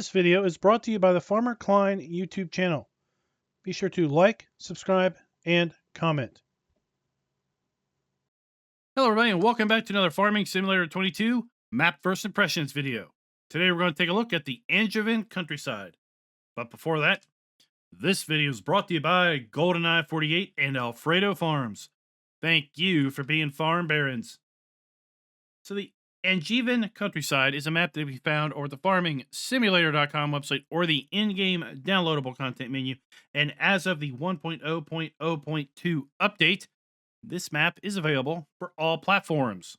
This video is brought to you by the Farmer Klein YouTube channel. Be sure to like, subscribe, and comment. Hello everybody and welcome back to another Farming Simulator 22 Map First Impressions video. Today we're going to take a look at the Angevin Countryside. But before that, this video is brought to you by GoldenEye 48 and Alfredo Farms. Thank you for being farm barons. So the Angevin Countryside is a map that we found over the farmingsimulator.com website or the in-game downloadable content menu. And as of the 1.0.0.2 update, this map is available for all platforms.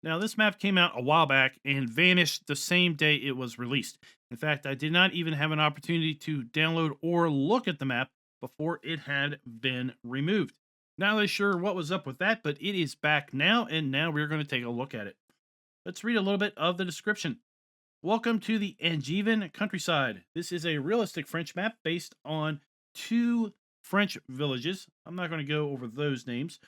Now, this map came out a while back and vanished the same day it was released. In fact, I did not even have an opportunity to download or look at the map before it had been removed. Not really sure what was up with that, but it is back now, and now we're going to take a look at it. Let's read a little bit of the description. Welcome to the Angevin Countryside. This is a realistic French map based on two French villages. I'm not going to go over those names.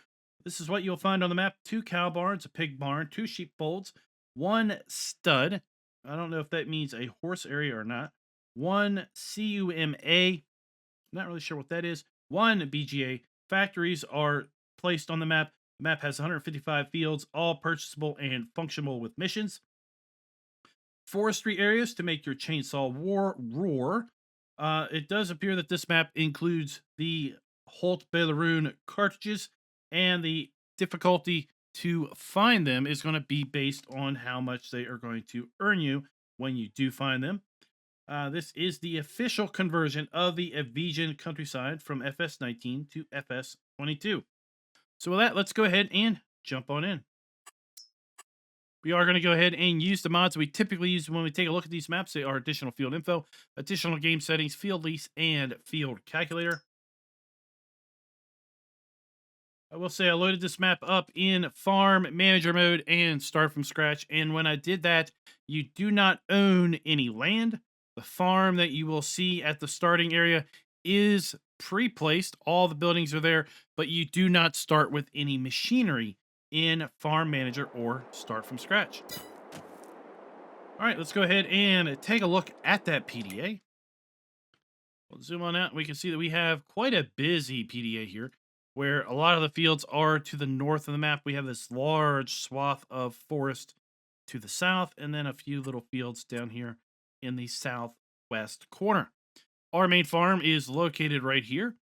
This is what you'll find on the map. 2 cow barns, a pig barn, 2 sheepfolds, 1 stud. I don't know if that means a horse area or not. 1 CUMA. Not really sure what that is. 1 BGA. Factories are placed on the map. The map has 155 fields, all purchasable and functional with missions. Forestry areas to make your chainsaw roar. It does appear that this map includes the Holt Belleroon cartridges, and the difficulty to find them is going to be based on how much they are going to earn you when you do find them. This is the official conversion of the Angevin Countryside from FS19 to FS22. So with that, let's go ahead and jump on in. We are going to go ahead and use the mods we typically use when we take a look at these maps. They are additional field info, additional game settings, field lease, and field calculator. I will say I loaded this map up in farm manager mode and start from scratch. And when I did that, you do not own any land. The farm that you will see at the starting area is pre-placed. All the buildings are there, but you do not start with any machinery in farm manager or start from scratch. All right, let's go ahead and take a look at that PDA. We'll zoom on out and we can see that we have quite a busy PDA here, where a lot of the fields are to the north of the map. We have this large swath of forest to the south, and then a few little fields down here in the southwest corner. Our main farm is located right here,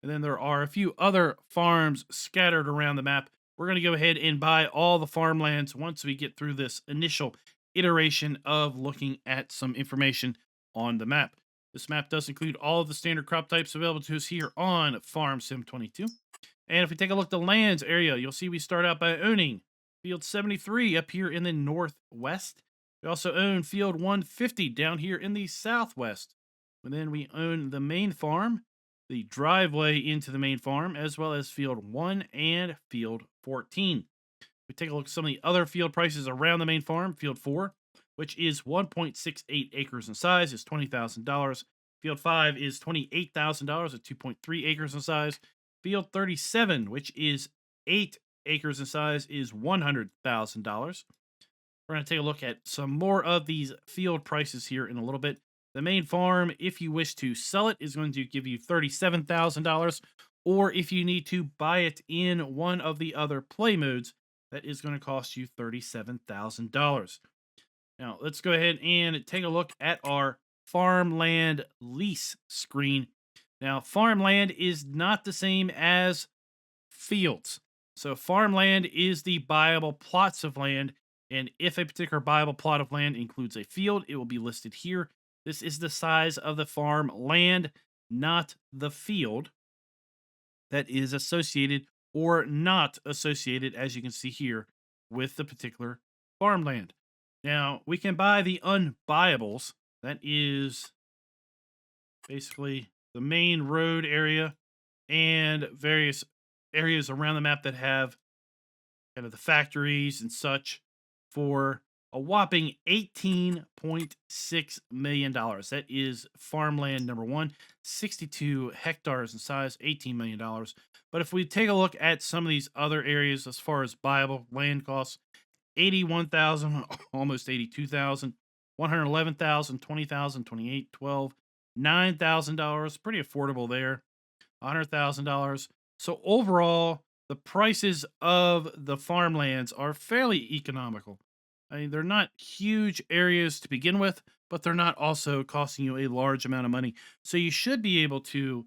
and then there are a few other farms scattered around the map. We're going to go ahead and buy all the farmlands once we get through this initial iteration of looking at some information on the map. This map does include all of the standard crop types available to us here on Farm Sim 22. And if we take a look at the lands area, you'll see we start out by owning field 73 up here in the northwest. We also own field 150 down here in the southwest. And then we own the main farm, the driveway into the main farm, as well as field 1 and field 14. We take a look at some of the other field prices around the main farm. Field 4, which is 1.68 acres in size, is $20,000. Field 5 is $28,000 at 2.3 acres in size. Field 37, which is 8 acres in size, is $100,000. We're going to take a look at some more of these field prices here in a little bit. The main farm, if you wish to sell it, is going to give you $37,000. Or if you need to buy it in one of the other play modes, that is going to cost you $37,000. Now, let's go ahead and take a look at our farmland lease screen. Now, farmland is not the same as fields. So farmland is the buyable plots of land, and if a particular buyable plot of land includes a field, it will be listed here. This is the size of the farm land, not the field that is associated or not associated, as you can see here, with the particular farmland. Now, we can buy the unbuyables. That is basically the main road area and various areas around the map that have kind of the factories and such for a whopping $18.6 million. That is farmland number 1, 62 hectares in size, $18 million. But if we take a look at some of these other areas as far as buyable land costs, $81,000, almost $82,000. $111,000, $20,000, $28,000, $12,000, $9,000. Pretty affordable there. $100,000. So overall, the prices of the farmlands are fairly economical. I mean, they're not huge areas to begin with, but they're not also costing you a large amount of money. So you should be able to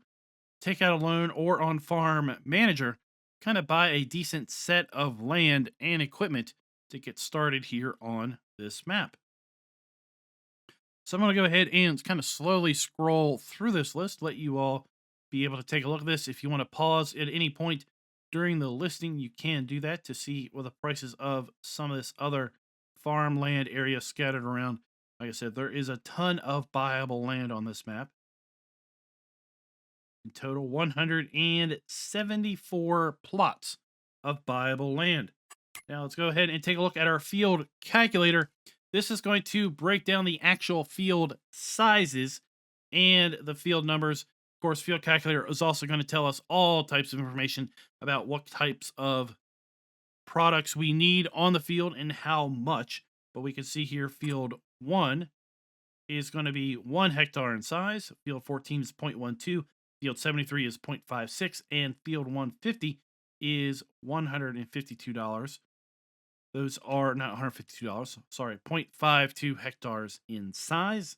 take out a loan or on Farm Manager, kind of buy a decent set of land and equipment to get started here on this map. So I'm going to go ahead and kind of slowly scroll through this list, let you all be able to take a look at this. If you want to pause at any point during the listing, you can do that to see what the prices of some of this other farmland area scattered around. Like I said, there is a ton of buyable land on this map. In total, 174 plots of buyable land. Now let's go ahead and take a look at our field calculator. This is going to break down the actual field sizes and the field numbers. Of course, field calculator is also going to tell us all types of information about what types of products we need on the field and how much. But we can see here field 1 is going to be 1 hectare in size. Field 14 is 0.12. Field 73 is 0.56. And field 150 is $152. Those are not $152, sorry, 0.52 hectares in size.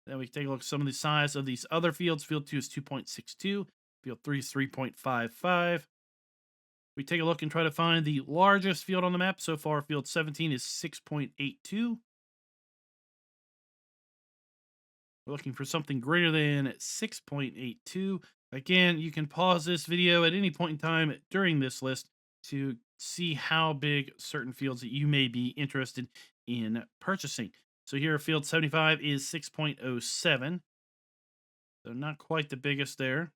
Then we take a look at some of the size of these other fields. Field 2 is 2.62. Field 3 is 3.55. We take a look and try to find the largest field on the map. So far, field 17 is 6.82. We're looking for something greater than 6.82. Again, you can pause this video at any point in time during this list to see how big certain fields that you may be interested in purchasing. So here, field 75 is 6.07. So not quite the biggest there.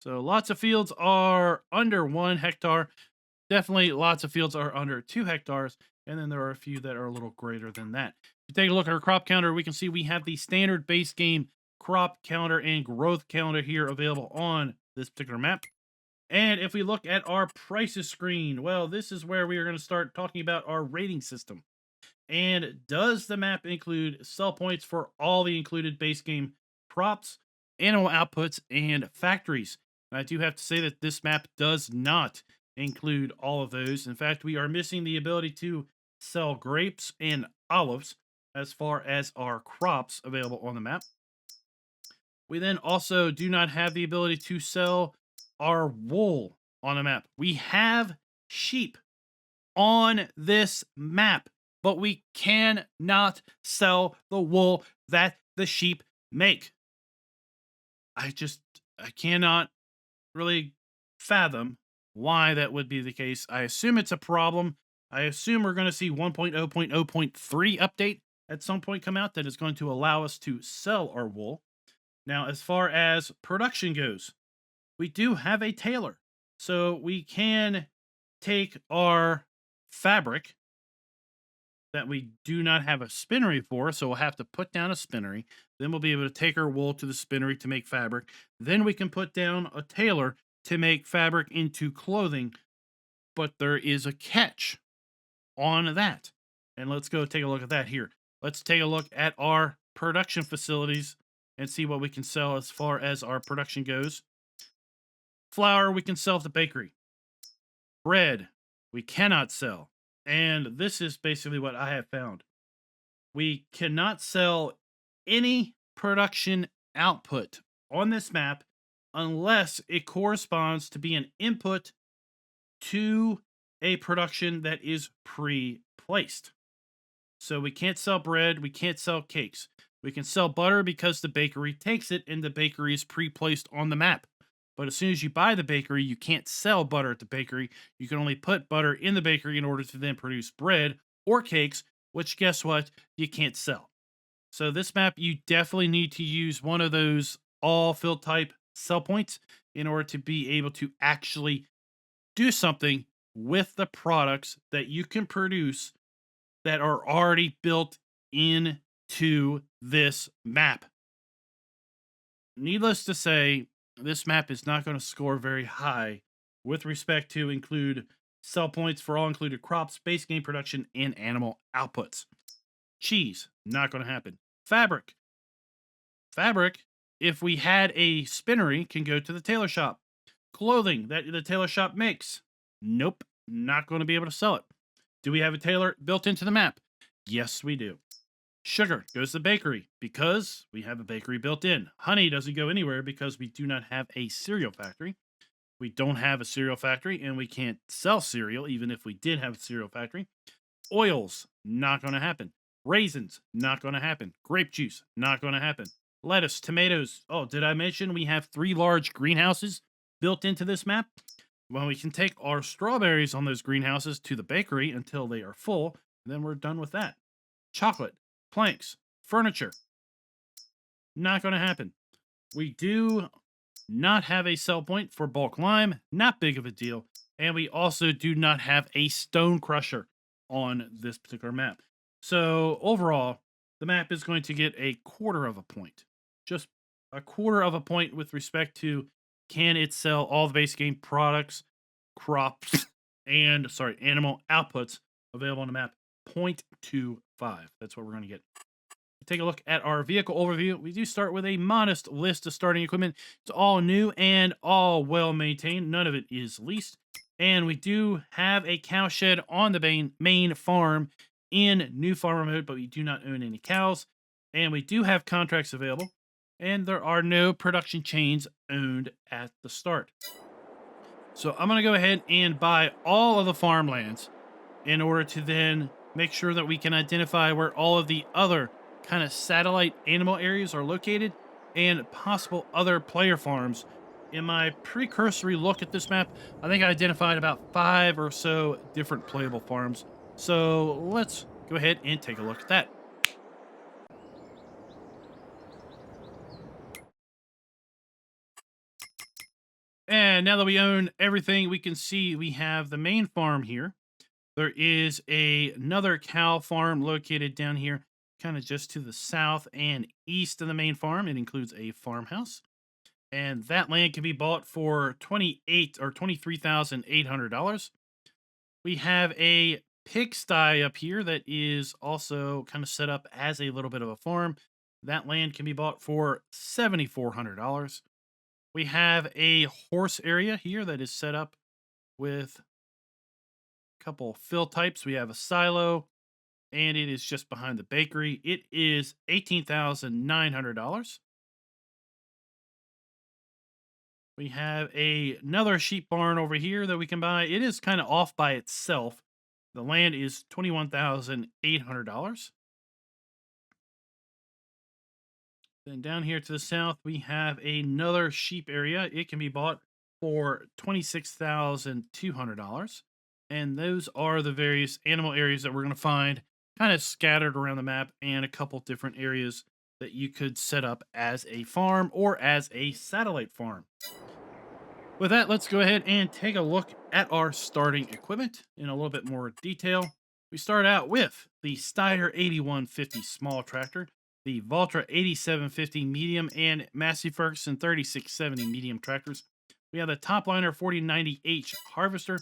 So lots of fields are under 1 hectare. Definitely lots of fields are under 2 hectares. And then there are a few that are a little greater than that. If you take a look at our crop counter, we can see we have the standard base game crop counter and growth counter here available on this particular map. And if we look at our prices screen, well, this is where we are going to start talking about our rating system. And does the map include sell points for all the included base game crops, animal outputs, and factories? I do have to say that this map does not include all of those. In fact, we are missing the ability to sell grapes and olives as far as our crops available on the map. We then also do not have the ability to sell our wool on the map. We have sheep on this map, but we cannot sell the wool that the sheep make. I cannot really fathom why that would be the case. I assume it's a problem. I assume we're going to see 1.0.0.3 update at some point come out that is going to allow us to sell our wool. Now, as far as production goes, we do have a tailor. So we can take our fabric that we do not have a spinnery for, so we'll have to put down a spinnery. Then we'll be able to take our wool to the spinnery to make fabric. Then we can put down a tailor to make fabric into clothing. But there is a catch on that. And let's go take a look at that here. Let's take a look at our production facilities and see what we can sell as far as our production goes. Flour we can sell at the bakery. Bread we cannot sell. And this is basically what I have found. We cannot sell any production output on this map unless it corresponds to be an input to a production that is pre-placed. So we can't sell bread, we can't sell cakes. We can sell butter because the bakery takes it and the bakery is pre-placed on the map. But as soon as you buy the bakery, you can't sell butter at the bakery. You can only put butter in the bakery in order to then produce bread or cakes, which guess what? You can't sell. So this map, you definitely need to use one of those all fill type sell points in order to be able to actually do something with the products that you can produce that are already built into this map. Needless to say, this map is not going to score very high with respect to include sell points for all included crops, base game production, and animal outputs. Cheese, not going to happen. Fabric. Fabric, if we had a spinnery, can go to the tailor shop. Clothing that the tailor shop makes. Nope, not going to be able to sell it. Do we have a tailor built into the map? Yes, we do. Sugar goes to the bakery because we have a bakery built in. Honey doesn't go anywhere because we do not have a cereal factory. We don't have a cereal factory and we can't sell cereal even if we did have a cereal factory. Oils, not going to happen. Raisins, not going to happen. Grape juice, not going to happen. Lettuce, tomatoes. Oh, did I mention we have 3 large greenhouses built into this map? Well, we can take our strawberries on those greenhouses to the bakery until they are full, and then we're done with that. Chocolate, planks, furniture, not going to happen. We do not have a sell point for bulk lime, not big of a deal, and we also do not have a stone crusher on this particular map. So overall, the map is going to get a quarter of a point. Just a quarter of a point with respect to can it sell all the base game products, crops, and animal outputs available on the map. 0.25. That's what we're going to get. Take a look at our vehicle overview. We do start with a modest list of starting equipment. It's all new and all well maintained. None of it is leased. And we do have a cow shed on the Maine farm in new farmer mode, but we do not own any cows. And we do have contracts available. And there are no production chains owned at the start. So I'm going to go ahead and buy all of the farmlands in order to then make sure that we can identify where all of the other kind of satellite animal areas are located and possible other player farms. In my precursory look at this map, I think I identified about 5 or so different playable farms. So let's go ahead and take a look at that. And now that we own everything, we can see we have the main farm here. There is another cow farm located down here, kind of just to the south and east of the main farm. It includes a farmhouse. And that land can be bought for $23,800. We have a pigsty up here that is also kind of set up as a little bit of a farm. That land can be bought for $7,400. We have a horse area here that is set up with a couple fill types. We have a silo, and it is just behind the bakery. It is $18,900. We have another sheep barn over here that we can buy. It is kind of off by itself. The land is $21,800. Then down here to the south, we have another sheep area. It can be bought for $26,200. And those are the various animal areas that we're going to find kind of scattered around the map, and a couple different areas that you could set up as a farm or as a satellite farm. With that, let's go ahead and take a look at our starting equipment in a little bit more detail. We start out with the Steyr 8150 small tractor, the Valtra 8750 medium, and Massey Ferguson 3670 medium tractors. We have the Topliner 4090H harvester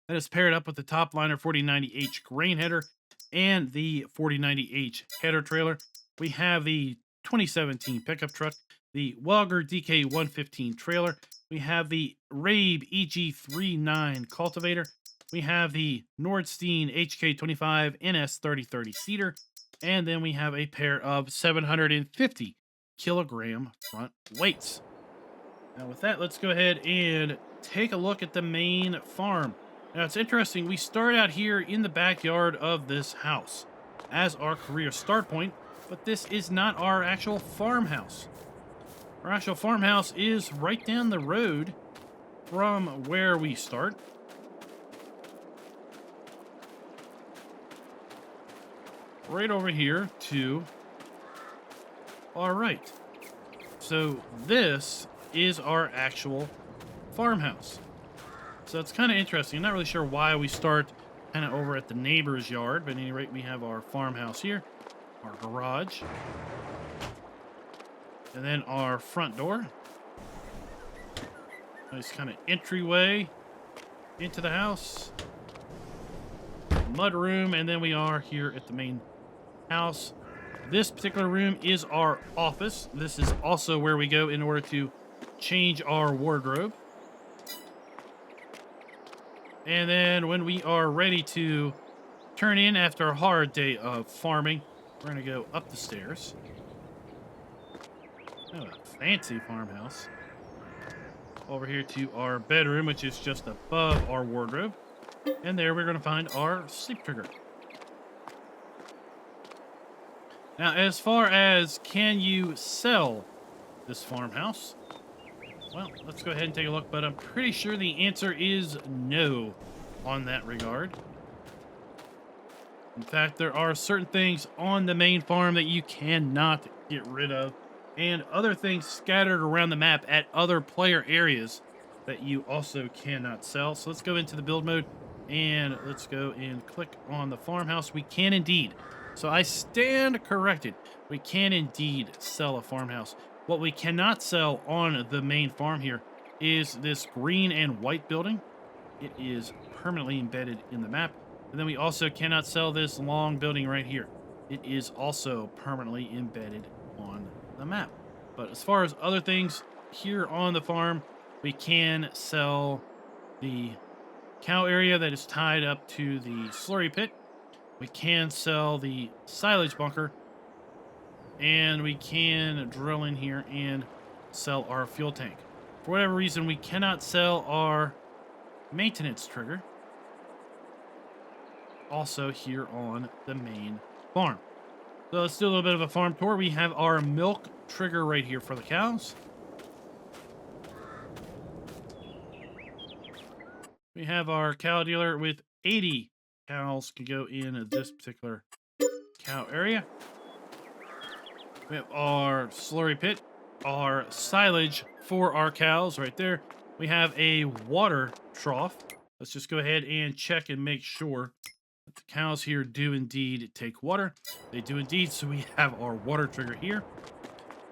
that is paired up with the Topliner 4090H grain header and the 4090H header trailer. We have the 2017 pickup truck, the Welger DK115 trailer. We have the Rabe EG39 cultivator. We have the Nordstein HK25 NS3030 seeder. And then we have a pair of 750 kilogram front weights. Now with that, let's go ahead and take a look at the main farm. Now it's interesting, we start out here in the backyard of this house as our career start point, but this is not our actual farmhouse. Our actual farmhouse is right down the road from where we start. Right over here to our right. So this is our actual farmhouse. So it's kind of interesting. I'm not really sure why we start kind of over at the neighbor's yard, but at any rate, we have our farmhouse here, our garage, and then our front door. Nice kind of entryway into the house. Mud room, and then we are here at the main house. This particular room is our office. This is also where we go in order to change our wardrobe. And then when we are ready to turn in after a hard day of farming, we're going to go up the stairs. Oh, a fancy farmhouse. Over here to our bedroom, which is just above our wardrobe. And there we're going to find our sleep trigger. Now, as far as can you sell this farmhouse? Well, let's go ahead and take a look, but I'm pretty sure the answer is no on that regard. In fact, there are certain things on the main farm that you cannot get rid of, and other things scattered around the map at other player areas that you also cannot sell. So let's go into the build mode, and let's go and click on the farmhouse. We can indeed. So I stand corrected. We can indeed sell a farmhouse. What we cannot sell on the main farm here is this green and white building. It is permanently embedded in the map. And then we also cannot sell this long building right here. It is also permanently embedded on the map. But as far as other things here on the farm, we can sell the cow area that is tied up to the slurry pit. We can sell the silage bunker, and we can drill in here and sell our fuel tank. For whatever reason, we cannot sell our maintenance trigger, also here on the main farm. So let's do a little bit of a farm tour. We have our milk trigger right here for the cows. We have our cow dealer with 80 cows can go in this particular cow area. We have our slurry pit, our silage for our cows right there. We have a water trough. Let's just go ahead and check and make sure that the cows here do indeed take water. They do indeed, so we have our water trigger here.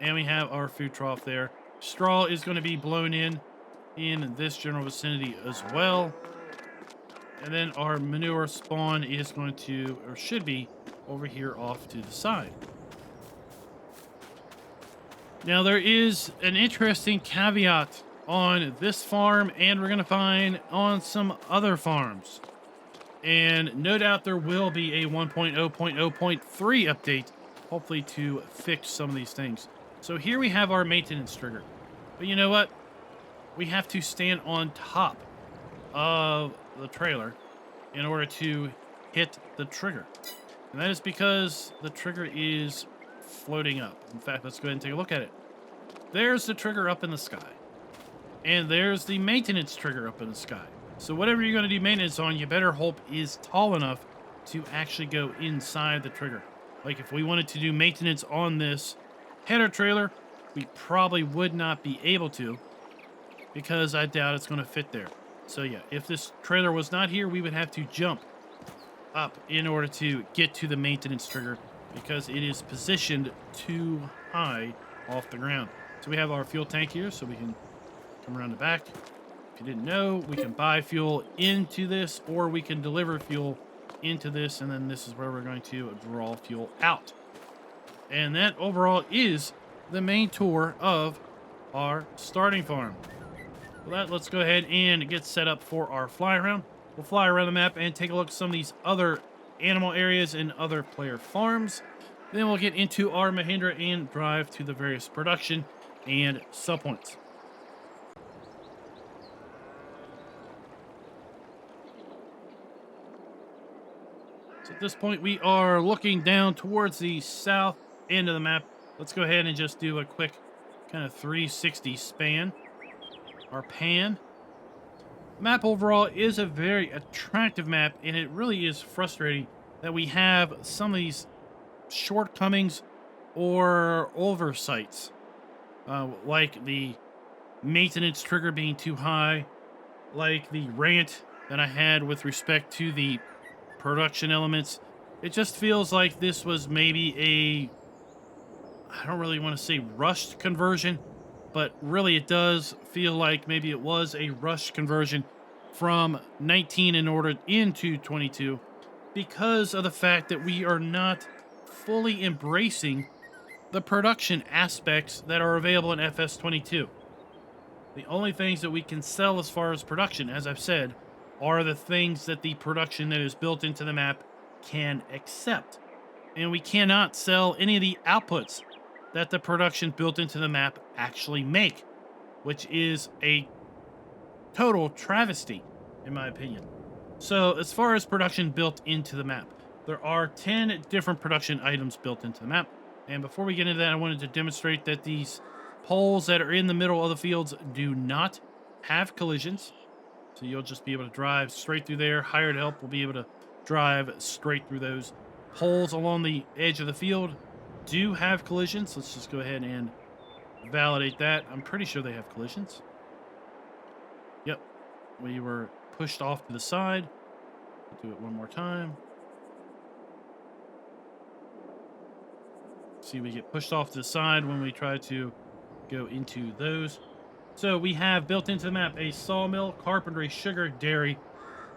And we have our food trough there. Straw is going to be blown in this general vicinity as well. And then our manure spawn is going to, or should be, over here off to the side. Now, there is an interesting caveat on this farm, and we're going to find on some other farms. And no doubt there will be a 1.0.0.3 update, hopefully to fix some of these things. So here we have our maintenance trigger. But you know what? We have to stand on top of the trailer in order to hit the trigger. And that is because the trigger is floating up. In fact, let's go ahead and take a look at it. There's the trigger up in the sky. And there's the maintenance trigger up in the sky. So whatever you're going to do maintenance on, you better hope is tall enough to actually go inside the trigger. Like if we wanted to do maintenance on this header trailer, we probably would not be able to, because I doubt it's going to fit there. So yeah, if this trailer was not here, we would have to jump up in order to get to the maintenance trigger, because it is positioned too high off the ground. So we have our fuel tank here, so we can come around the back. If you didn't know, we can buy fuel into this, or we can deliver fuel into this, and then this is where we're going to draw fuel out. And that overall is the main tour of our starting farm. For that, let's go ahead and get set up for our fly around. We'll fly around the map and take a look at some of these other animal areas and other player farms. Then we'll get into our Mahindra and drive to the various production and sell points. So at this point, we are looking down towards the south end of the map. Let's go ahead and just do a quick kind of 360 span. Our pan. The map overall is a very attractive map, and it really is frustrating that we have some of these shortcomings or oversights, like the maintenance trigger being too high, like the rant that I had with respect to the production elements. It just feels like this was maybe a, I don't really want to say rushed conversion, but really it does feel like maybe it was a rush conversion from 19 in order into 22 because of the fact that we are not fully embracing the production aspects that are available in FS22. The only things that we can sell as far as production, as I've said, are the things that the production that is built into the map can accept. And we cannot sell any of the outputs that the production built into the map actually make, which is a total travesty, in my opinion. So, as far as production built into the map, there are 10 different production items built into the map. And before we get into that, I wanted to demonstrate that these poles that are in the middle of the fields do not have collisions. So you'll just be able to drive straight through there. Hired help will be able to drive straight through those. Poles along the edge of the field do have collisions. Let's just go ahead and validate that. I'm pretty sure they have collisions. Yep. We were pushed off to the side. Do it one more time. See, we get pushed off to the side when we try to go into those. So we have built into the map a sawmill, carpentry, sugar, dairy,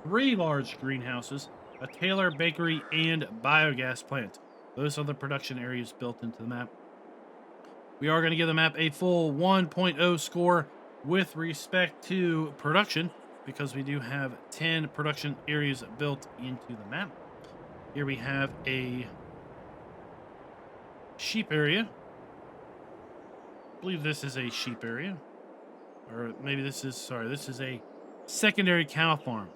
3 large greenhouses, a tailor, bakery, and biogas plant. Those are the production areas built into the map. We are going to give the map a full 1.0 score with respect to production because we do have 10 production areas built into the map. Here we have a sheep area. I believe this is a sheep area. Or maybe this is a secondary cow farm.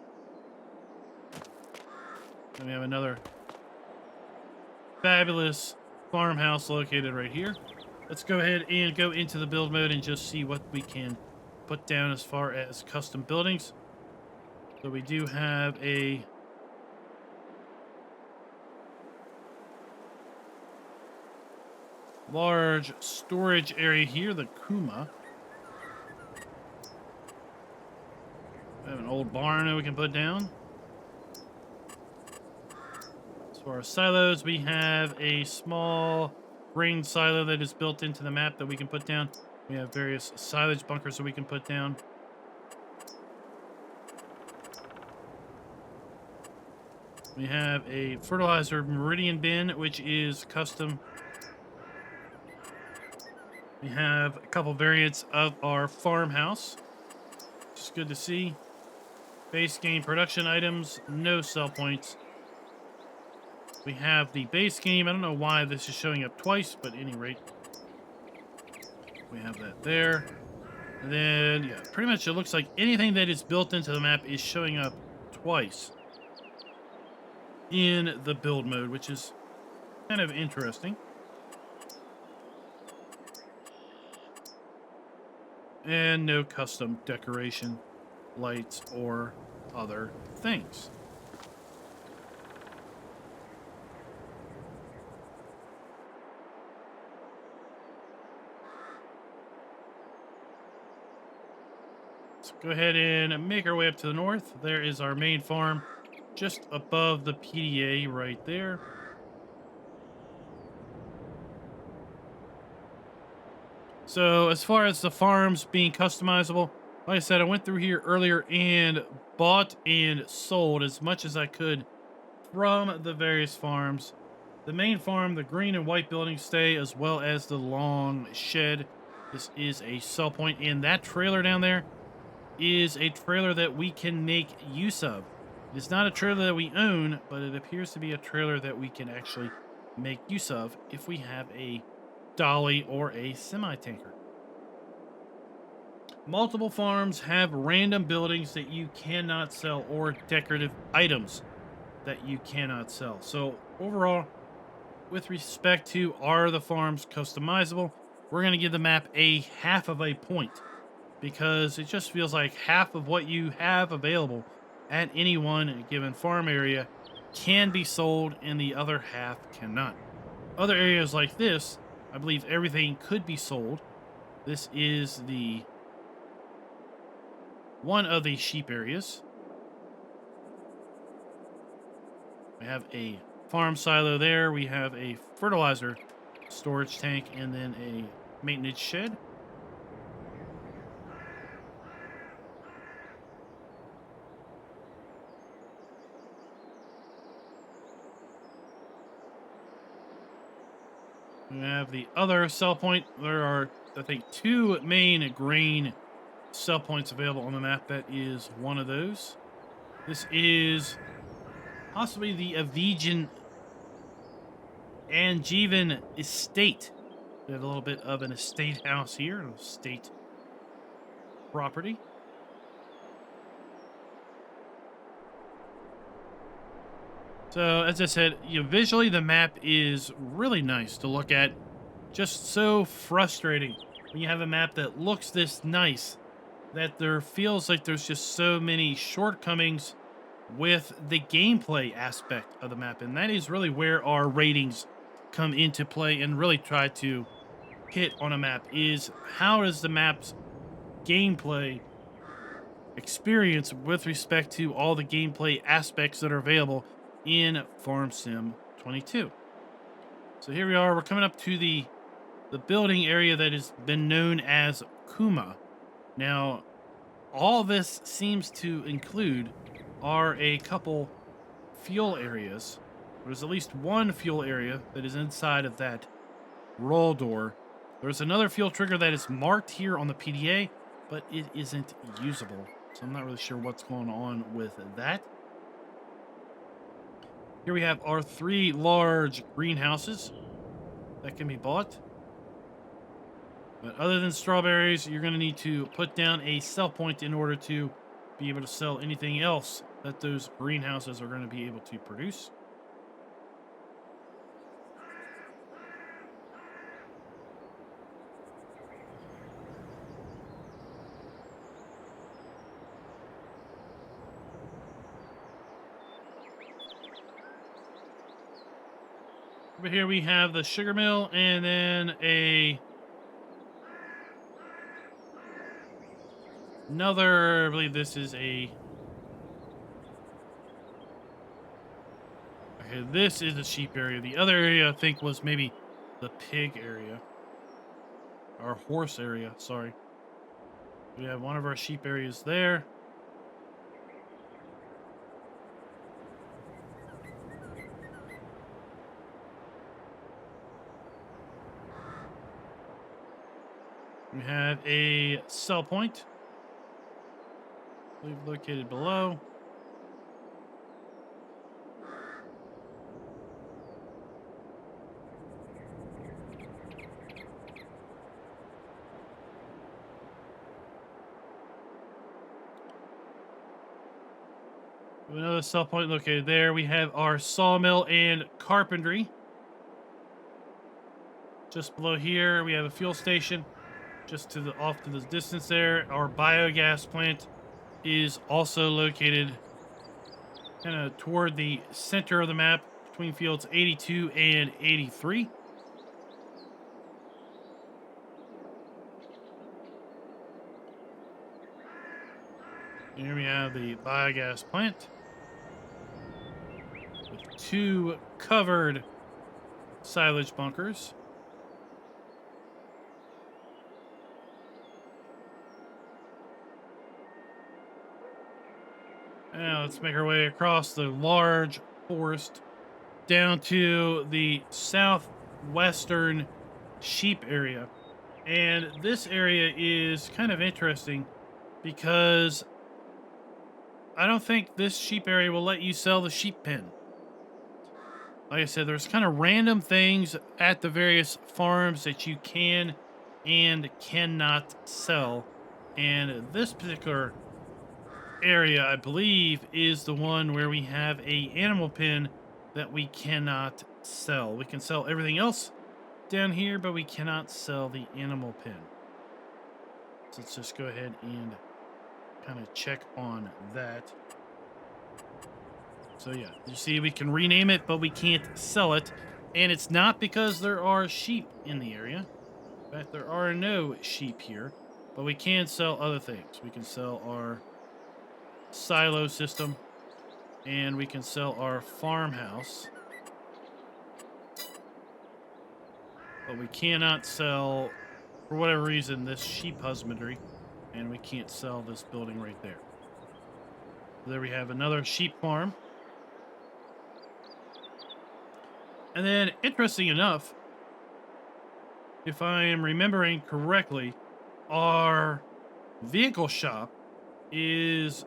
Then we have another fabulous farmhouse located right here. Let's go ahead and go into the build mode and just see what we can put down as far as custom buildings. So we do have a large storage area here, the CUMA. We have an old barn that we can put down. As far as silos, we have a small grain silo that is built into the map that we can put down. We have various silage bunkers that we can put down. We have a fertilizer meridian bin, which is custom. We have a couple variants of our farmhouse, which is good to see. Base game production items, no sell points. We have the base game. I don't know why this is showing up twice, but at any rate, we have that there. And then, yeah, pretty much it looks like anything that is built into the map is showing up twice in the build mode, which is kind of interesting. And no custom decoration, lights, or other things. Let's go ahead and make our way up to the north. There is our main farm, just above the PDA right there. So as far as the farms being customizable, like I said, I went through here earlier and bought and sold as much as I could from the various farms. The main farm, the green and white buildings stay, as well as the long shed. This is a sell point, and that trailer down there is a trailer that we can make use of. It's not a trailer that we own, but it appears to be a trailer that we can actually make use of if we have a dolly or a semi-tanker. Multiple farms have random buildings that you cannot sell or decorative items that you cannot sell. So overall, with respect to are the farms customizable, we're going to give the map a half of a point because it just feels like half of what you have available at any one given farm area can be sold and the other half cannot. Other areas like this, I believe everything could be sold. This is the one of the sheep areas. We have a farm silo there. We have a fertilizer storage tank and then a maintenance shed. We have the other sell point. There are, I think, 2 main grain sell points available on the map. That is one of those. This is possibly the Angevin estate. We have a little bit of an estate house here, an estate property. So, as I said, visually the map is really nice to look at. Just so frustrating when you have a map that looks this nice, that there feels like there's just so many shortcomings with the gameplay aspect of the map. And that is really where our ratings come into play and really try to hit on a map, is how does the map's gameplay experience with respect to all the gameplay aspects that are available in Farm Sim 22. So here we are. We're coming up to the building area that has been known as CUMA. Now, all this seems to include are a couple fuel areas. There's at least one fuel area that is inside of that roll door. There's another fuel trigger that is marked here on the PDA, but it isn't usable. So I'm not really sure what's going on with that. Here we have our 3 large greenhouses that can be bought. But other than strawberries, you're going to need to put down a sell point in order to be able to sell anything else that those greenhouses are going to be able to produce. Over here we have the sugar mill, and then another, I believe this is okay, this is the sheep area. The other area I think was maybe the pig area. Or horse area, sorry. We have one of our sheep areas there. We have a sell point, I believe located below. Another sell point located there. We have our sawmill and carpentry. Just below here, we have a fuel station. Just to the off to the distance there, our biogas plant is also located kind of toward the center of the map between fields 82 and 83. Here we have the biogas plant with 2 covered silage bunkers. Now let's make our way across the large forest down to the southwestern sheep area. And this area is kind of interesting because I don't think this sheep area will let you sell the sheep pen. Like I said, there's kind of random things at the various farms that you can and cannot sell. And this particular area, I believe, is the one where we have a animal pen that we cannot sell. We can sell everything else down here, but we cannot sell the animal pen. So let's just go ahead and kind of check on that. So yeah, you see we can rename it, but we can't sell it. And it's not because there are sheep in the area. In fact, there are no sheep here, but we can sell other things. We can sell our silo system, and we can sell our farmhouse, but we cannot sell, for whatever reason, this sheep husbandry, and we can't sell this building right there. There we have another sheep farm. And then, interesting enough, if I am remembering correctly, our vehicle shop is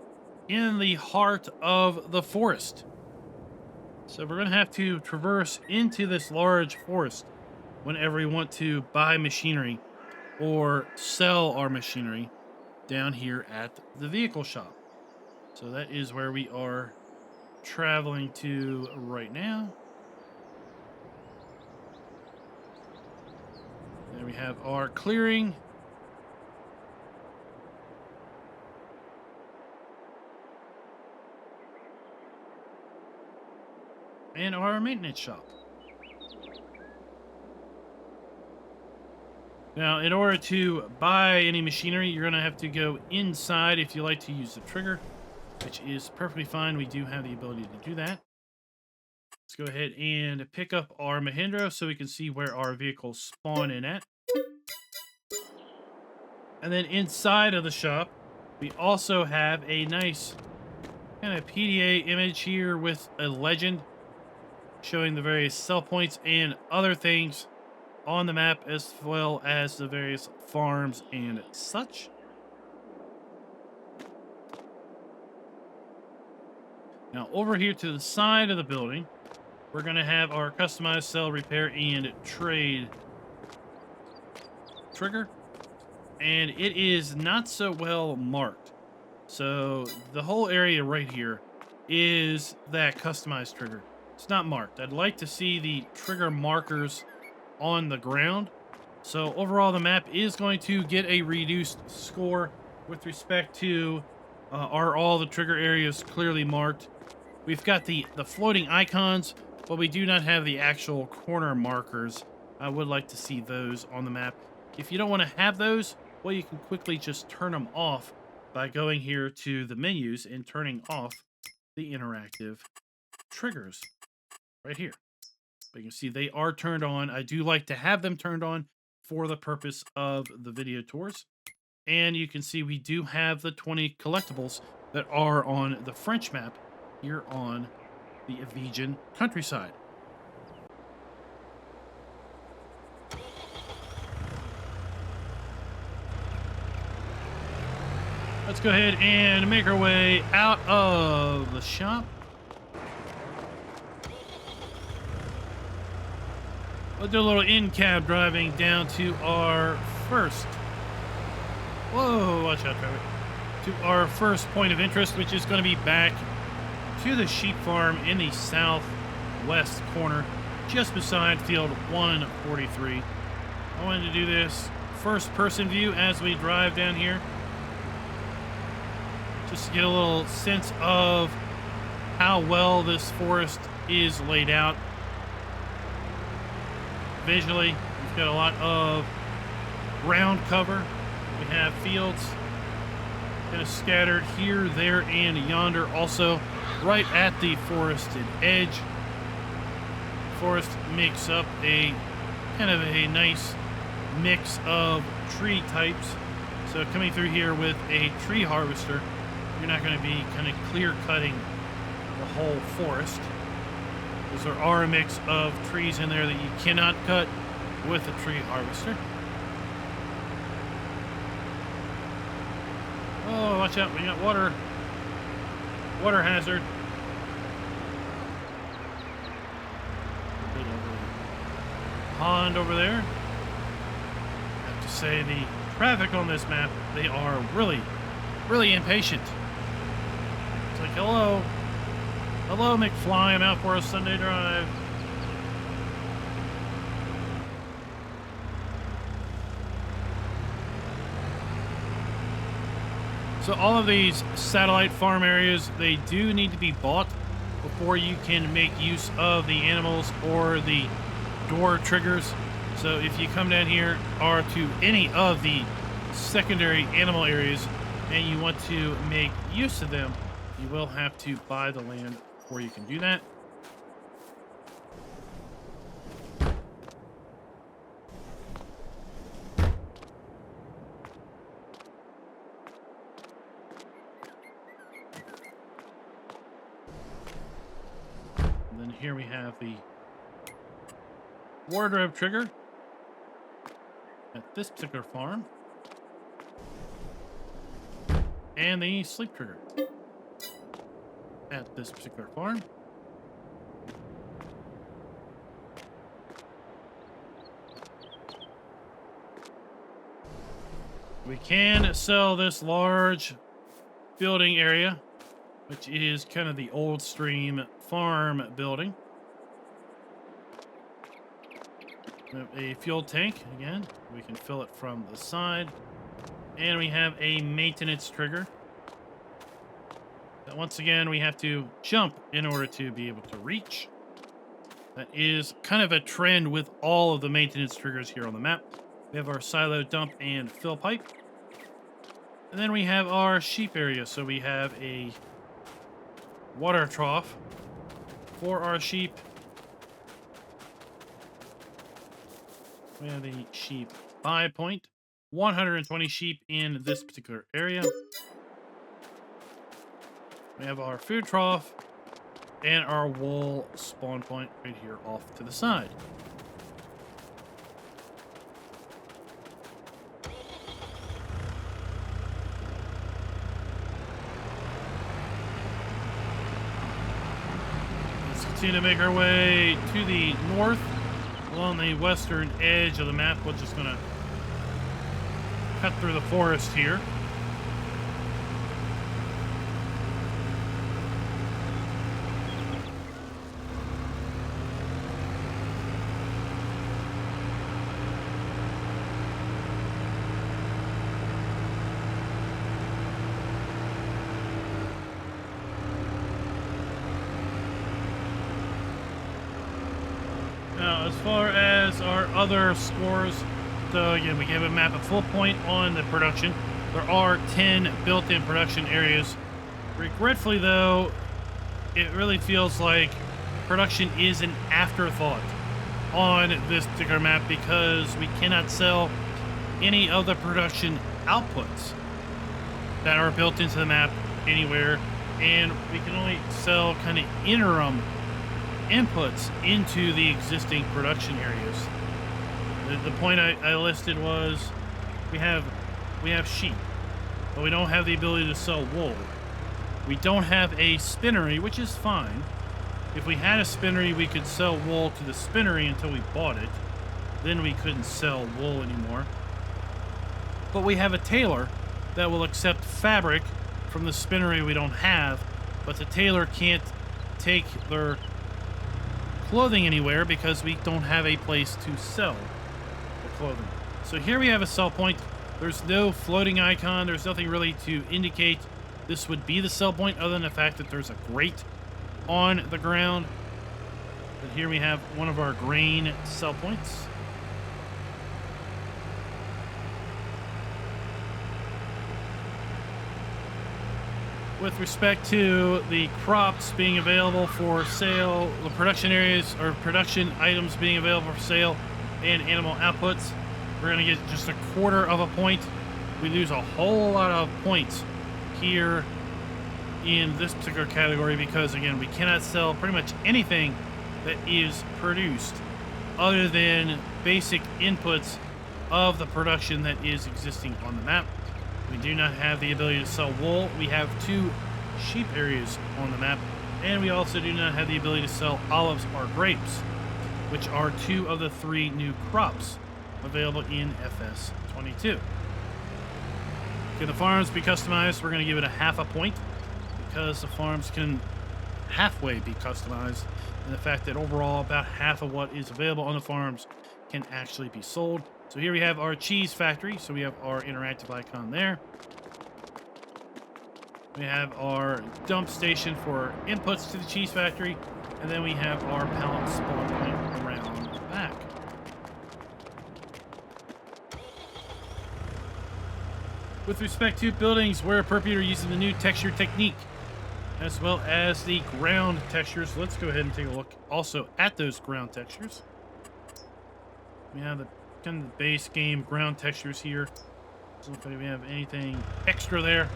in the heart of the forest. So we're going to have to traverse into this large forest whenever we want to buy machinery or sell our machinery down here at the vehicle shop. So that is where we are traveling to right now. There we have our clearing. And our maintenance shop. Now, in order to buy any machinery, you're going to have to go inside if you like to use the trigger, which is perfectly fine. We do have the ability to do that. Let's go ahead and pick up our Mahindra so we can see where our vehicles spawn in at. And then inside of the shop, we also have a nice kind of PDA image here with a legend showing the various sell points and other things on the map, as well as the various farms and such. Now, over here to the side of the building, we're going to have our customized sell, repair, and trade trigger. And it is not so well marked. So the whole area right here is that customized trigger. It's not marked. I'd like to see the trigger markers on the ground. So overall, the map is going to get a reduced score with respect to are all the trigger areas clearly marked. We've got the floating icons, but we do not have the actual corner markers. I would like to see those on the map. If you don't want to have those, well, you can quickly just turn them off by going here to the menus and turning off the interactive triggers right here. But you can see they are turned on. I do like to have them turned on for the purpose of the video tours. And you can see we do have the 20 collectibles that are on the French map here on the Angevin Countryside. Let's go ahead and make our way out of the shop. We'll do a little in-cab driving down to our first... Whoa, watch out, Trevor. To our first point of interest, which is going to be back to the sheep farm in the southwest corner, just beside field 143. I wanted to do this first-person view as we drive down here, just to get a little sense of how well this forest is laid out. Visually, we've got a lot of ground cover. We have fields kind of scattered here, there, and yonder. Also, right at the forested edge. The forest makes up a kind of a nice mix of tree types. So coming through here with a tree harvester, you're not going to be kind of clear cutting the whole forest, because there are a mix of trees in there that you cannot cut with a tree harvester. Oh, watch out, we got water hazard. Pond over there. I have to say, the traffic on this map, they are really, really impatient. It's like, hello, McFly, I'm out for a Sunday drive. So all of these satellite farm areas, they do need to be bought before you can make use of the animals or the door triggers. So if you come down here or to any of the secondary animal areas and you want to make use of them, you will have to buy the land before you can do that. And then here we have the wardrobe trigger. at this particular farm. And the sleep trigger at this particular farm. We can sell this large building area, which is kind of the old stream farm building. We have a fuel tank, again, we can fill it from the side. And we have a maintenance trigger that once again we have to jump in order to be able to reach. That is kind of a trend with all of the maintenance triggers here on the map. We have our silo dump and fill pipe. And then we have our sheep area. So we have a water trough for our sheep. We have a sheep buy point. 120 sheep in this particular area. We have our food trough and our wool spawn point right here off to the side. Let's continue to make our way to the north along the western edge of the map. We're just going to cut through the forest here. Now, as far as our other scores, so again, we have a map at full point on the production. There are 10 built-in production areas. Regretfully, though, it really feels like production is an afterthought on this particular map because we cannot sell any of the production outputs that are built into the map anywhere, and we can only sell kind of interim inputs into the existing production areas. The point I listed was we have sheep, but we don't have the ability to sell wool. We don't have a spinnery, which is fine. If we had a spinnery, we could sell wool to the spinnery until we bought it. Then we couldn't sell wool anymore. But we have a tailor that will accept fabric from the spinnery we don't have, but the tailor can't take their clothing anywhere because we don't have a place to sell clothing. So here we have a sell point. There's no floating icon. There's nothing really to indicate this would be the sell point other than the fact that there's a grate on the ground. But here we have one of our grain sell points. With respect to the crops being available for sale, the production areas or production items being available for sale, and animal outputs, we're going to get just 1/4 of a point. We lose a whole lot of points here in this particular category because, again, we cannot sell pretty much anything that is produced other than basic inputs of the production that is existing on the map. We do not have the ability to sell wool. We have 2 sheep areas on the map, and we also do not have the ability to sell olives or grapes, which are 2 of the 3 new crops available in FS22. Can the farms be customized? We're going to give it a 1/2 point because the farms can halfway be customized, and the fact that overall about half of what is available on the farms can actually be sold. So here we have our cheese factory. So we have our interactive icon there. We have our dump station for inputs to the cheese factory. And then we have our pallet spawn point around the back. With respect to buildings, where appropriate, are using the new texture technique, as well as the ground textures. Let's go ahead and take a look also at those ground textures. We have the kind of the base game ground textures here. So if we have anything extra there,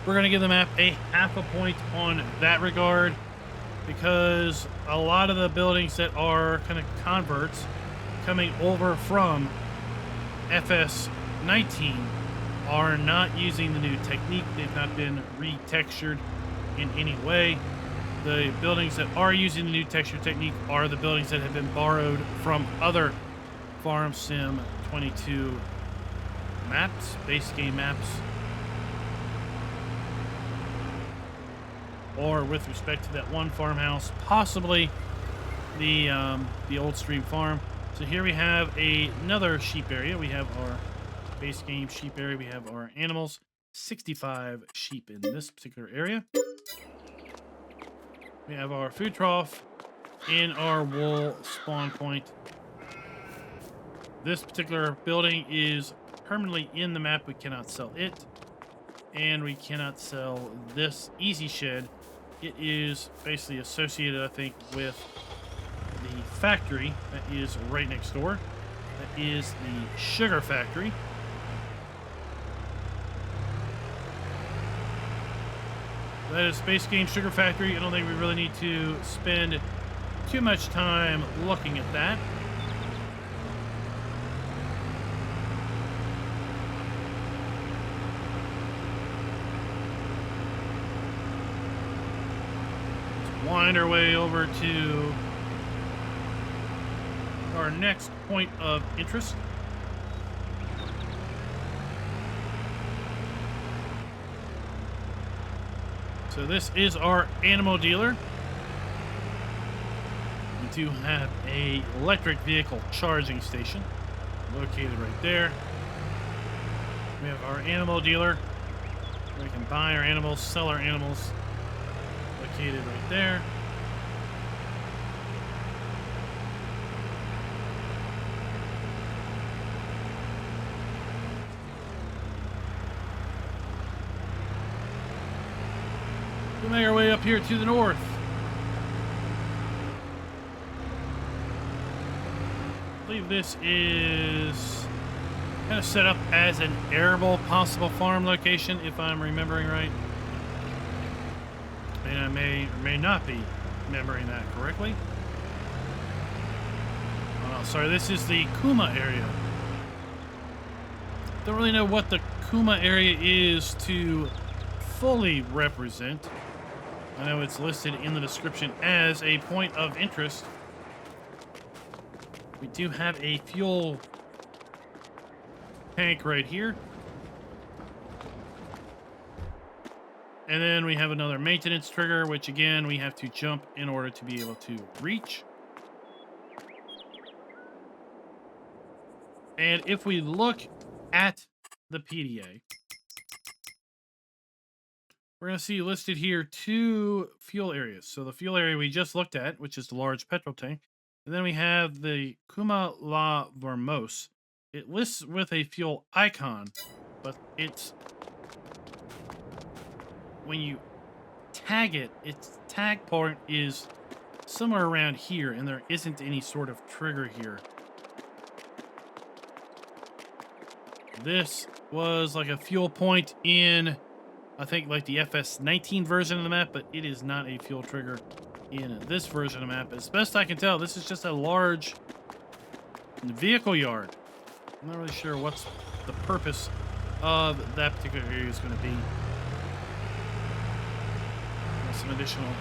we're going to give the map a 1/2 point on that regard, because a lot of the buildings that are kind of converts coming over from FS19 are not using the new technique. They've not been retextured in any way. The buildings that are using the new texture technique are the buildings that have been borrowed from other Farm Sim 22 maps, base game maps, or with respect to that one farmhouse, possibly the old stream farm. So here we have another sheep area. We have our base game sheep area. We have our animals. 65 sheep in this particular area. We have our food trough and our wool spawn point. This particular building is permanently in the map. We cannot sell it. And we cannot sell this easy shed. It is basically associated, I think, with the factory that is right next door. That is the sugar factory. That is Space Game Sugar Factory. I don't think we really need to spend too much time looking at that. Let's wind our way over to our next point of interest. So this is our animal dealer. We do have a electric vehicle charging station located right there. We have our animal dealer where we can buy our animals, sell our animals, located right there. We make our way up here to the north. I believe this is kind of set up as an arable possible farm location, if I'm remembering right. And I may or may not be remembering that correctly. Oh, sorry, this is the CUMA area. Don't really know what the CUMA area is to fully represent. I know it's listed in the description as a point of interest. We do have a fuel tank right here. And then we have another maintenance trigger, which again, we have to jump in order to be able to reach. And if we look at the PDA, we're going to see listed here 2 fuel areas. So the fuel area we just looked at, which is the large petrol tank. And then we have the CUMA La Vermose. It lists with a fuel icon, but it's... when you tag it, its tag point is somewhere around here, and there isn't any sort of trigger here. This was like a fuel point in, I think, like the FS19 version of the map, but it is not a fuel trigger in this version of the map. As best I can tell, this is just a large vehicle yard. I'm not really sure what's the purpose of that particular area is going to be. Some additional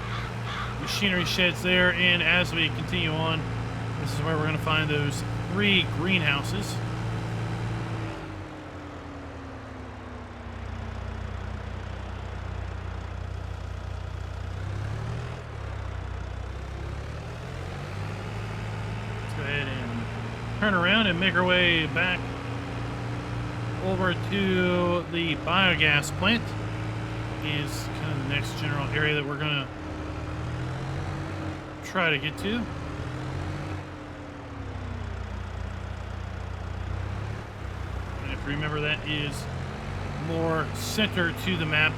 machinery sheds there, and as we continue on, this is where we're going to find those 3 greenhouses. Turn around and make our way back over to the biogas plant. Is kind of the next general area that we're going to try to get to. And if you remember, that is more center to the map.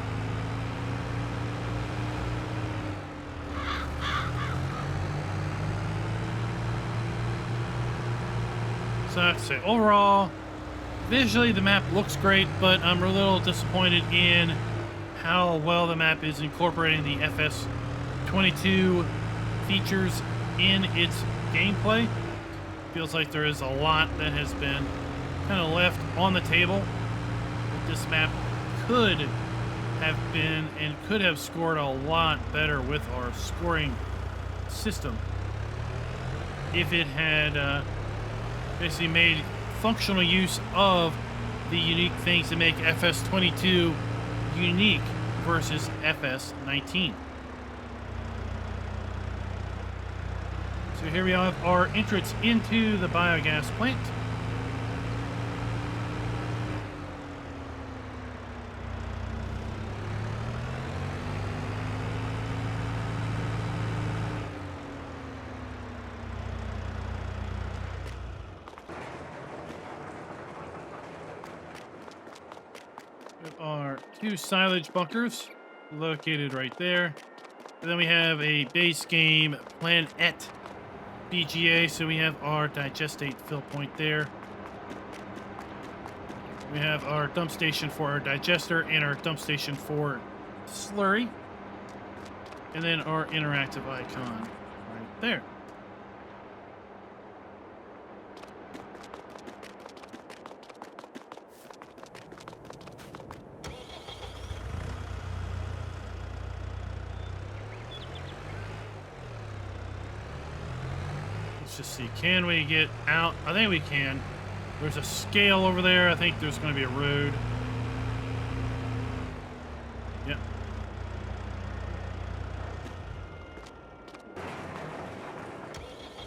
So I have to say, overall, visually the map looks great, but I'm a little disappointed in how well the map is incorporating the FS22 features in its gameplay. feels like there is a lot that has been kind of left on the table. But this map could have been and could have scored a lot better with our scoring system if it had basically made functional use of the unique things that make FS22 unique versus FS19. So here we have our entrance into the biogas plant. There are 2 silage bunkers located right there. And then we have a base game planette BGA, so we have our digestate fill point there. We have our dump station for our digester and our dump station for slurry. And then our interactive icon right there. Let's just see. Can we get out? I think we can. There's a scale over there. I think there's going to be a road. Yep.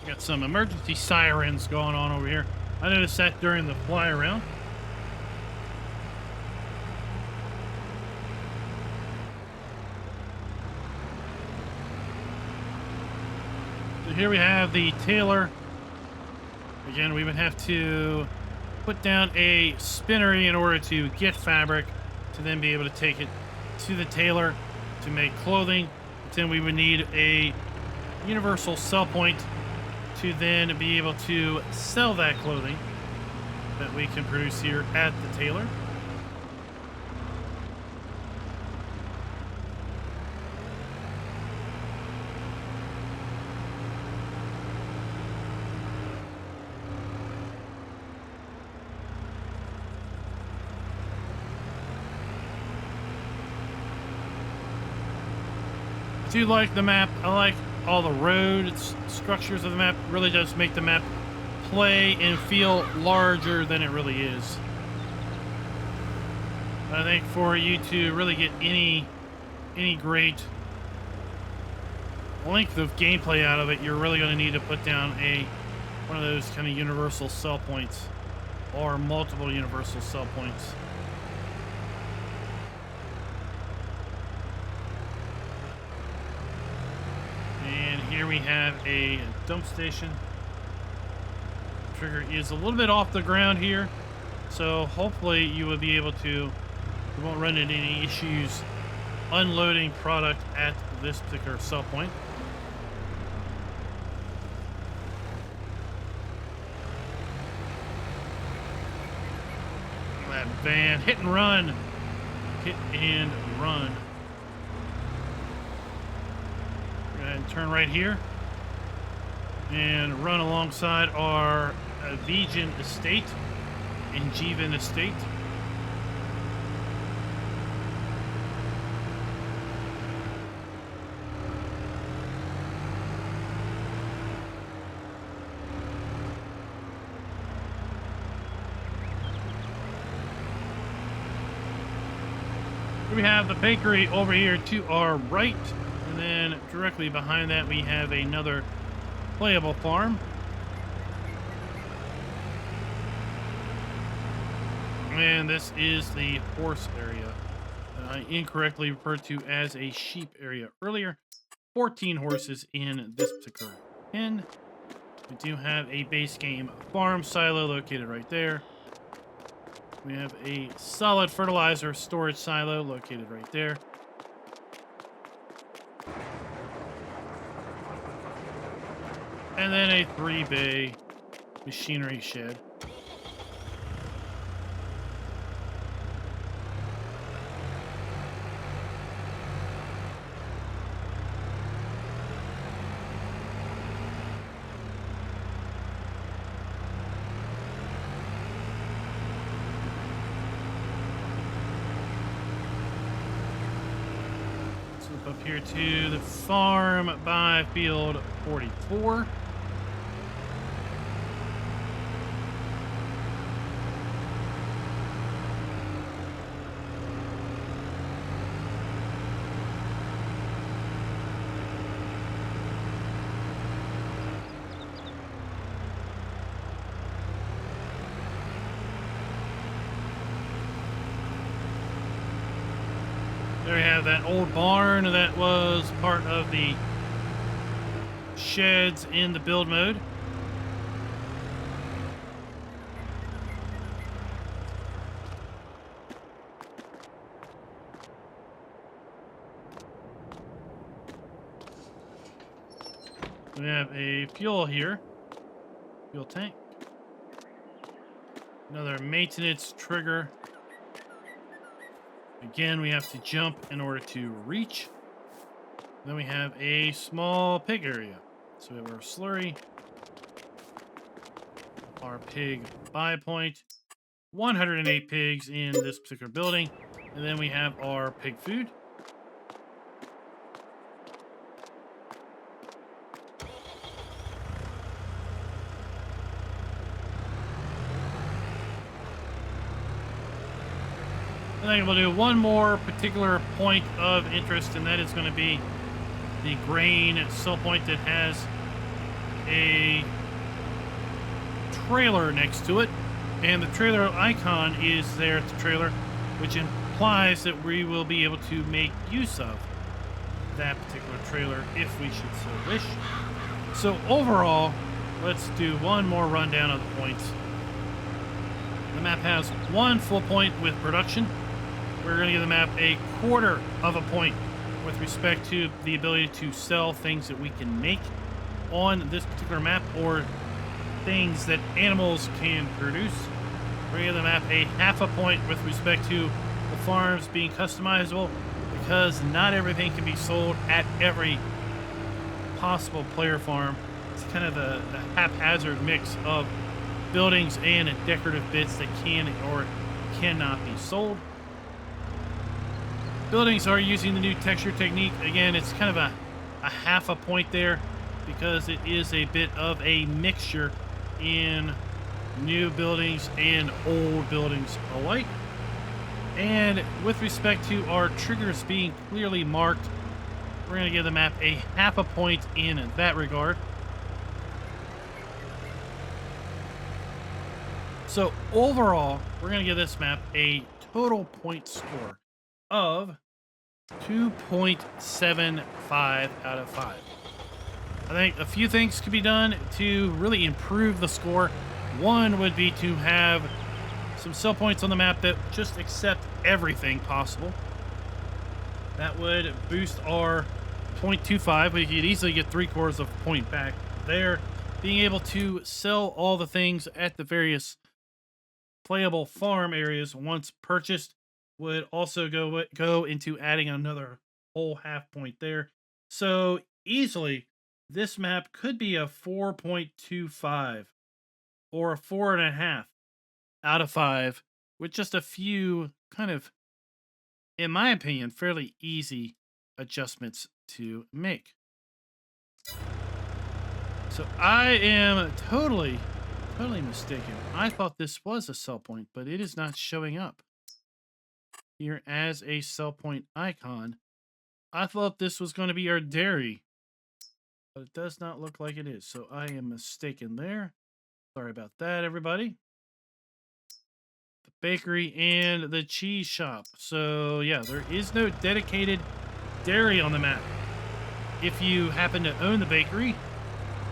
Got some emergency sirens going on over here. I noticed that during the fly around. So here we have the tailor. Again, we would have to put down a spinnery in order to get fabric to then be able to take it to the tailor to make clothing. Then we would need a universal sell point to then be able to sell that clothing that we can produce here at the tailor. I do like the map. I like all the roads, structures of the map. It really does make the map play and feel larger than it really is. I think for you to really get any great length of gameplay out of it, you're really going to need to put down one of those kind of universal sell points or multiple universal sell points. Here we have a dump station. Trigger is a little bit off the ground here, so hopefully you will be able to, you won't run into any issues unloading product at this particular sell point. That van, hit and run. Hit and run. And turn right here and run alongside our Angevin estate. We have the bakery over here to our right. And then directly behind that, we have another playable farm. And this is the horse area that I incorrectly referred to as a sheep area earlier. 14 horses in this particular pen. We do have a base game farm silo located right there. We have a solid fertilizer storage silo located right there. And then a 3-bay machinery shed. Up here to the farm by field 44. There we have that old barn that was part of the sheds in the build mode. We have a fuel here, fuel tank, another maintenance trigger. Again, we have to jump in order to reach. Then we have a small pig area. So we have our slurry, our pig buy point, 108 pigs in this particular building, and then we have our pig food. And then we'll do one more particular point of interest, and that is going to be the grain sell point that has a trailer next to it. And the trailer icon is there at the trailer, which implies that we will be able to make use of that particular trailer if we should so wish. So overall, let's do one more rundown of the points. The map has one full point with production. We're going to give the map a quarter of a point with respect to the ability to sell things that we can make on this particular map or things that animals can produce. We're going to give the map a half a point with respect to the farms being customizable because not everything can be sold at every possible player farm. It's kind of a haphazard mix of buildings and decorative bits that can or cannot be sold. Buildings are using the new texture technique. Again, it's kind of a half a point there because it is a bit of a mixture in new buildings and old buildings alike. And with respect to our triggers being clearly marked, we're going to give the map a half a point in that regard. So overall, we're going to give this map a total point score of 2.75 out of 5. I think a few things could be done to really improve the score. One would be to have some sell points on the map that just accept everything possible. That would boost our 0.25. We could easily get 3/4 of a point back there. Being able to sell all the things at the various playable farm areas once purchased would also go into adding another whole half point there. So easily, this map could be a 4.25 or a 4.5 out of 5 with just a few kind of, in my opinion, fairly easy adjustments to make. So I am totally mistaken. I thought this was a sell point, but it is not showing up here as a sell point icon. I thought this was going to be our dairy, but it does not look like it is. So I am mistaken there. Sorry about that, everybody. The bakery and the cheese shop. So yeah, there is no dedicated dairy on the map. If you happen to own the bakery,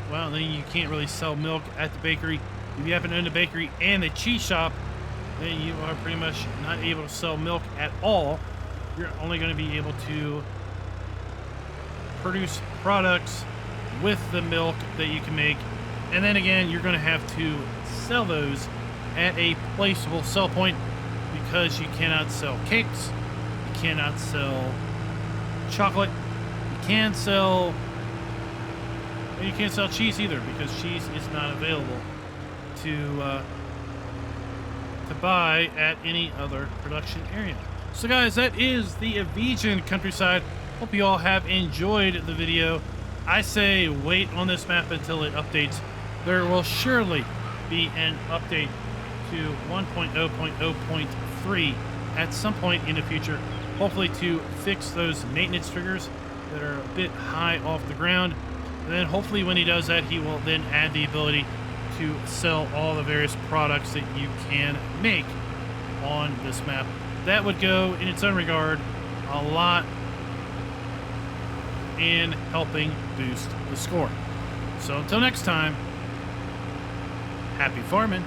well, then you can't really sell milk at the bakery. If you happen to own the bakery and the cheese shop, then you are pretty much not able to sell milk at all. You're only going to be able to produce products with the milk that you can make. And then again, you're going to have to sell those at a placeable sell point because you cannot sell cakes. You cannot sell chocolate. You can't sell cheese either because cheese is not available to buy at any other production area. So guys, that is the Angevin Countryside. Hope you all have enjoyed the video. I say wait on this map until it updates. There will surely be an update to 1.0.0.3 at some point in the future, hopefully to fix those maintenance triggers that are a bit high off the ground. And then hopefully when he does that, he will then add the ability to sell all the various products that you can make on this map. That would go, in its own regard, a lot in helping boost the score. So until next time, happy farming.